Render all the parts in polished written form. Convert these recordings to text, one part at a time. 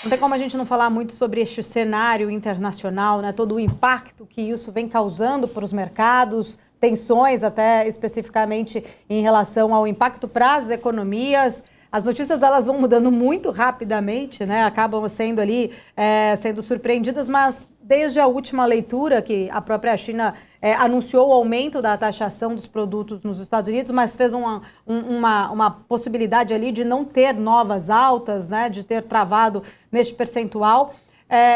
Não tem como a gente não falar muito sobre este cenário internacional, né? Todo o impacto que isso vem causando para os mercados, tensões até especificamente em relação ao impacto para as economias. As notícias elas vão mudando muito rapidamente, né? Acabam sendo ali sendo surpreendidas, mas desde a última leitura que a própria China anunciou o aumento da taxação dos produtos nos Estados Unidos, mas fez uma possibilidade ali de não ter novas altas, né? De ter travado neste percentual.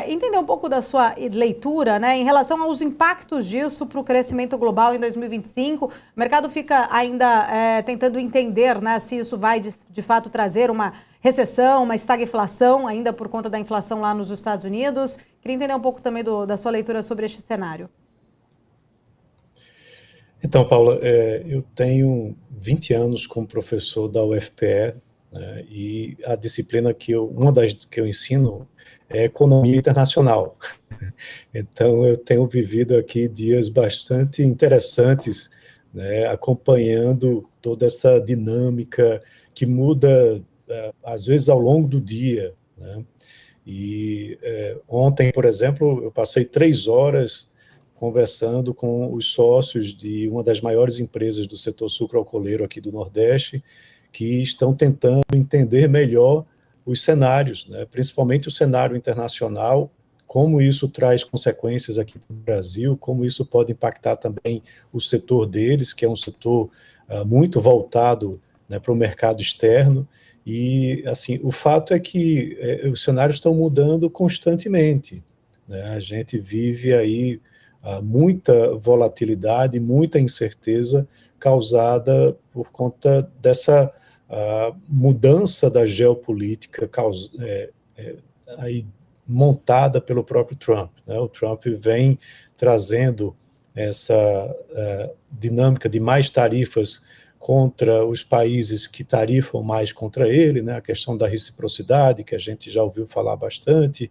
Entender um pouco da sua leitura, né, em relação aos impactos disso para o crescimento global em 2025. O mercado fica ainda tentando entender, né, se isso vai de fato trazer uma recessão, uma estagflação, ainda por conta da inflação lá nos Estados Unidos. Queria entender um pouco também da sua leitura sobre este cenário. Então, Paula, eu tenho 20 anos como professor da UFPE, né, e a disciplina uma das que eu ensino é economia internacional. Então, eu tenho vivido aqui dias bastante interessantes, né, acompanhando toda essa dinâmica que muda, às vezes, ao longo do dia, né? E ontem, por exemplo, eu passei 3 horas conversando com os sócios de uma das maiores empresas do setor sucroalcooleiro aqui do Nordeste, que estão tentando entender melhor os cenários, né? Principalmente o cenário internacional, como isso traz consequências aqui para o Brasil, como isso pode impactar também o setor deles, que é um setor muito voltado, né, para o mercado externo. E, assim, o fato é que os cenários estão mudando constantemente, né? A gente vive aí muita volatilidade, muita incerteza causada por conta dessa mudança da geopolítica aí montada pelo próprio Trump, né? O Trump vem trazendo essa dinâmica de mais tarifas contra os países que tarifam mais contra ele, né? A questão da reciprocidade, que a gente já ouviu falar bastante,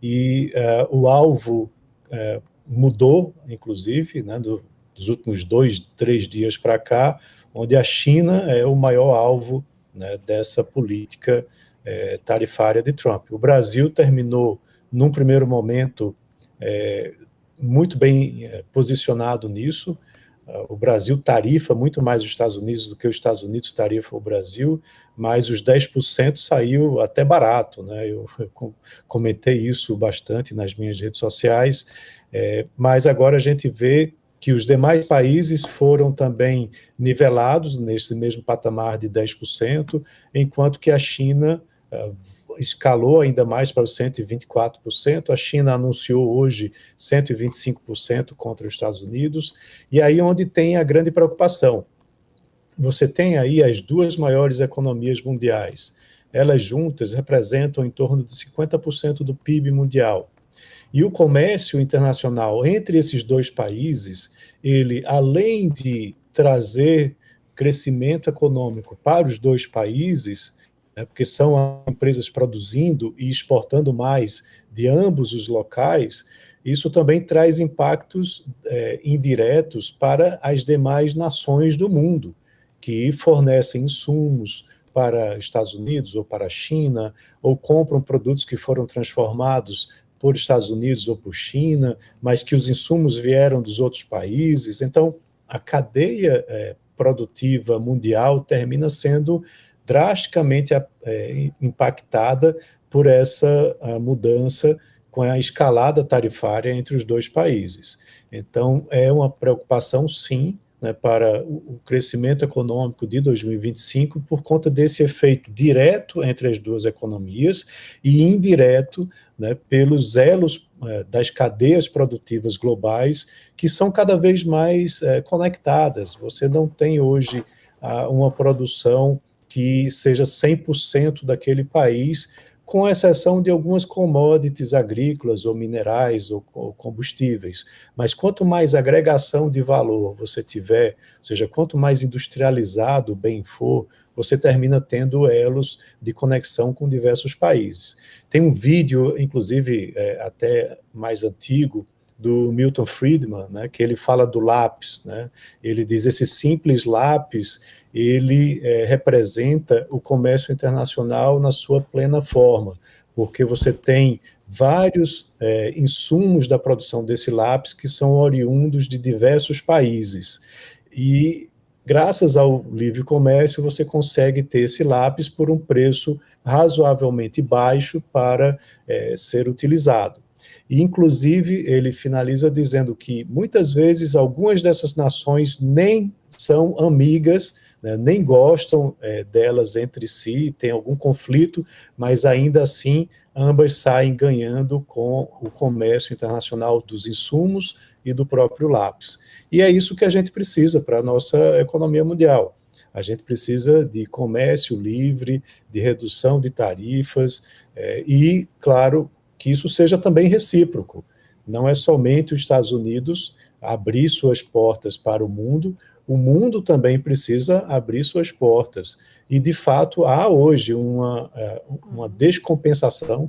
e o alvo mudou, inclusive, né, dos últimos 2, 3 dias para cá, onde a China é o maior alvo, né, dessa política tarifária de Trump. O Brasil terminou, num primeiro momento, muito bem posicionado nisso. O Brasil tarifa muito mais os Estados Unidos do que os Estados Unidos tarifam o Brasil, mas os 10% saiu até barato, né? Eu comentei isso bastante nas minhas redes sociais, mas agora a gente vê que os demais países foram também nivelados nesse mesmo patamar de 10%, enquanto que a China escalou ainda mais para os 124%, a China anunciou hoje 125% contra os Estados Unidos, e aí onde tem a grande preocupação. Você tem aí as duas maiores economias mundiais, elas juntas representam em torno de 50% do PIB mundial, e o comércio internacional entre esses dois países, ele, além de trazer crescimento econômico para os dois países, porque são as empresas produzindo e exportando mais de ambos os locais, isso também traz impactos indiretos para as demais nações do mundo, que fornecem insumos para Estados Unidos ou para a China, ou compram produtos que foram transformados por Estados Unidos ou por China, mas que os insumos vieram dos outros países. Então, a cadeia produtiva mundial termina sendo drasticamente impactada por essa mudança com a escalada tarifária entre os dois países. Então, é uma preocupação, sim, né, para o crescimento econômico de 2025 por conta desse efeito direto entre as duas economias e indireto, né, pelos elos das cadeias produtivas globais que são cada vez mais conectadas. Você não tem hoje uma produção que seja 100% daquele país, com exceção de algumas commodities agrícolas ou minerais ou combustíveis. Mas quanto mais agregação de valor você tiver, ou seja, quanto mais industrializado o bem for, você termina tendo elos de conexão com diversos países. Tem um vídeo, inclusive, até mais antigo, do Milton Friedman, né, que ele fala do lápis, né? Ele diz, esse simples lápis, ele representa o comércio internacional na sua plena forma, porque você tem vários insumos da produção desse lápis que são oriundos de diversos países. E, graças ao livre comércio, você consegue ter esse lápis por um preço razoavelmente baixo para ser utilizado. E, inclusive, ele finaliza dizendo que, muitas vezes, algumas dessas nações nem são amigas, né, nem gostam delas entre si, tem algum conflito, mas, ainda assim, ambas saem ganhando com o comércio internacional dos insumos e do próprio lápis. E é isso que a gente precisa para a nossa economia mundial. A gente precisa de comércio livre, de redução de tarifas e, claro, que isso seja também recíproco. Não é somente os Estados Unidos abrir suas portas para o mundo também precisa abrir suas portas. E, de fato, há hoje uma descompensação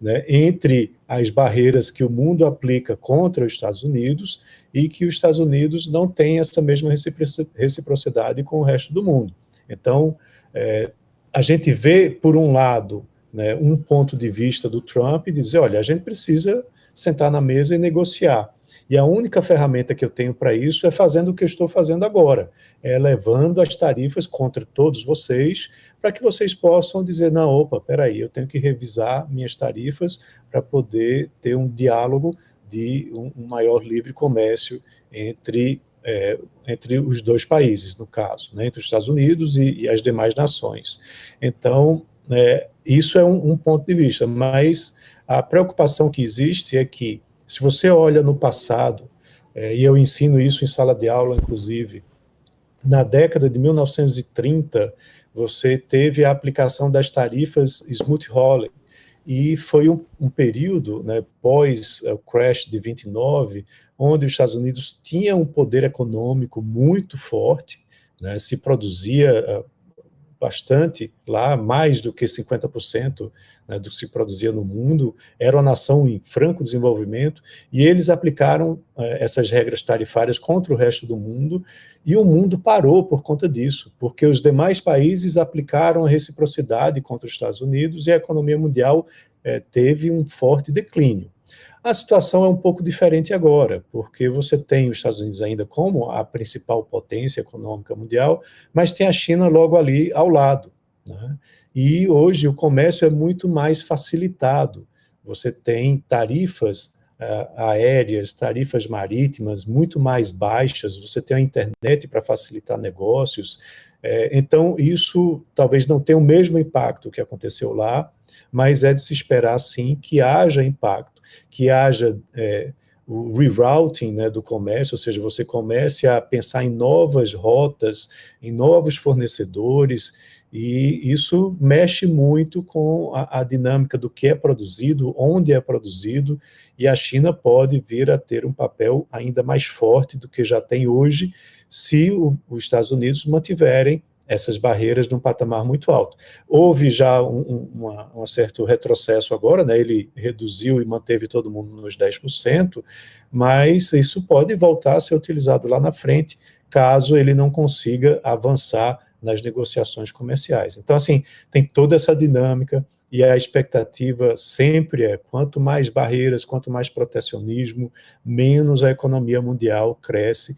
né, entre as barreiras que o mundo aplica contra os Estados Unidos e que os Estados Unidos não têm essa mesma reciprocidade com o resto do mundo. Então, a gente vê, por um lado, né, um ponto de vista do Trump e dizer, olha, a gente precisa sentar na mesa e negociar. E a única ferramenta que eu tenho para isso é fazendo o que eu estou fazendo agora, levando as tarifas contra todos vocês, para que vocês possam dizer, não, opa, peraí, eu tenho que revisar minhas tarifas para poder ter um diálogo de um maior livre comércio entre os dois países, no caso, né, entre os Estados Unidos e as demais nações. Então, isso é um ponto de vista, mas a preocupação que existe é que, se você olha no passado, e eu ensino isso em sala de aula, inclusive, na década de 1930, você teve a aplicação das tarifas Smoot-Hawley, e foi um período, né, pós o crash de 29, onde os Estados Unidos tinham um poder econômico muito forte, né, se produzia bastante lá, mais do que 50%, né, do que se produzia no mundo, era uma nação em franco desenvolvimento, e eles aplicaram essas regras tarifárias contra o resto do mundo, e o mundo parou por conta disso, porque os demais países aplicaram a reciprocidade contra os Estados Unidos, e a economia mundial teve um forte declínio. A situação é um pouco diferente agora, porque você tem os Estados Unidos ainda como a principal potência econômica mundial, mas tem a China logo ali ao lado, né? E hoje o comércio é muito mais facilitado. Você tem tarifas aéreas, tarifas marítimas muito mais baixas, você tem a internet para facilitar negócios. Então, isso talvez não tenha o mesmo impacto que aconteceu lá, mas é de se esperar, sim, que haja impacto, que haja o rerouting, né, do comércio, ou seja, você comece a pensar em novas rotas, em novos fornecedores, e isso mexe muito com a dinâmica do que é produzido, onde é produzido, e a China pode vir a ter um papel ainda mais forte do que já tem hoje, se os Estados Unidos mantiverem essas barreiras num patamar muito alto. Houve já um certo retrocesso agora, né? Ele reduziu e manteve todo mundo nos 10%, mas isso pode voltar a ser utilizado lá na frente, caso ele não consiga avançar nas negociações comerciais. Então, assim, tem toda essa dinâmica, e a expectativa sempre é, quanto mais barreiras, quanto mais protecionismo, menos a economia mundial cresce,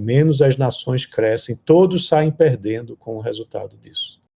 menos as nações crescem, todos saem perdendo com o resultado disso.